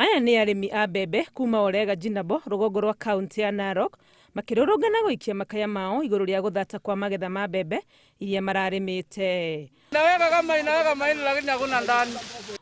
Aya ni arimi a mbembe kuma Orega Jinabo rũgongo rwa kaunti ya Narok makĩrũrũngana gũikia makaya mao igũrũ rĩa gũthata kwa magetha ma mbembe iria mararĩmĩte.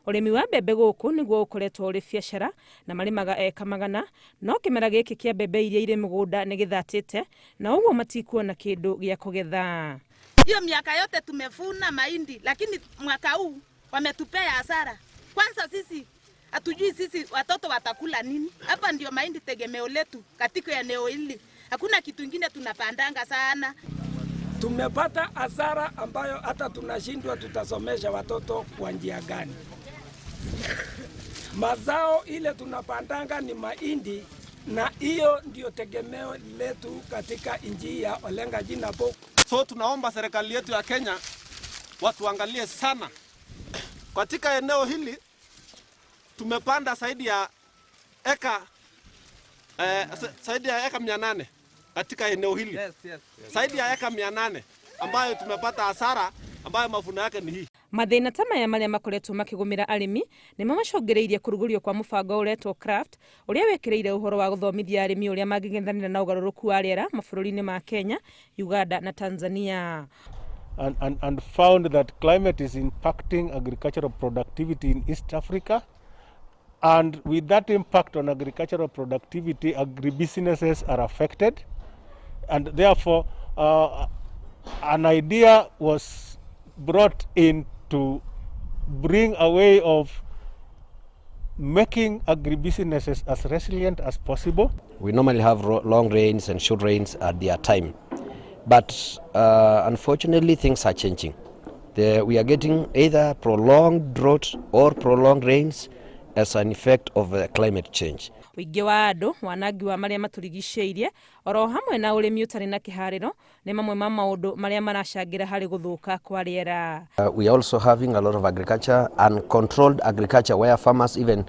Ũrĩmi wa mbembe gũkũ nĩguo ũkoretwo ũrĩ biacara na marĩmaga eka magana, no kĩmera gĩkĩ kĩa mbembe iria irĩ mũgũnda nĩ gĩthatĩte na ũguo matikuona kĩndũ gĩa kũgetha. Hiyo miaka yote tumevuna mahindi, lakini mwaka huu wametupea hasara. Kwanza sisi hatujui sisi watoto watakula nini. Hapa ndio mahindi tegemeo letu katika eneo hili. Hakuna kitu kingine tunapandanga sana. Tumepata hasara ambayo hata tunashindwa tutasomesha watoto kwa njia gani. Mazao ile tunapandanga ni mahindi na hiyo ndio tegemeo letu katika nchi ya Orega Jinabo. So tunaomba serikali yetu ya Kenya watuangalie sana. Katika eneo hili tumepanda zaidi ya eka 800 katika eneo hili. Zaidi ya eka 800 ambayo tumepata hasara ambayo mavuno yake ni hii. Mathĩna ta maya marĩa makoretwo makĩgũmĩra arĩmi nĩ mamacũngĩrĩirie kũrugũrio kwa mũbango ũretwo CRAFT ũrĩa wekĩrĩire ũhoro wa gũthomithia arĩmi ũrĩa mangĩng'ethanĩra na ũgarũrũku wa rĩera mabũrũri-inĩ ma Kenya, Uganda na Tanzania. And found that climate is impacting agricultural productivity in East Africa. And with that impact on agricultural productivity, agribusinesses are affected. And therefore, an idea was brought in to bring a way of making agribusinesses as resilient as possible. We normally have long rains and short rains at their time. But unfortunately, things are changing. We are getting either prolonged drought or prolonged rains as an effect of climate change. Ũingĩ wa andũ, wanangi wa marĩa matũrigicĩirie, oro hamwe na ũrĩmi ũtarĩ na kĩharĩro, nĩ mamwe ma maũndũ marĩa maracangĩra harĩ gũthũka kwa rĩera. We are also having a lot of agriculture, uncontrolled agriculture, where farmers even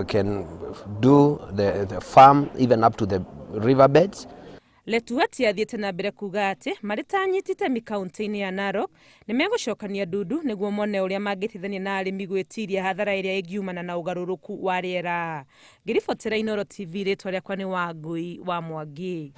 can do the farm even up to the riverbeds. Letuati athiĩte na mbere kuga atĩ marĩ ta nyitĩte kaunti-inĩ ya Narok nĩ megũcokania ndundu nĩguo mone ũrĩa mangĩteithania na arĩmi gwĩtiria hathara ĩrĩa ĩngiumana na ũgarũrũku wa rĩera. Ngĩribotera Inooro TV, rĩtwa rĩakwa nĩ Wangui wa Mwangi.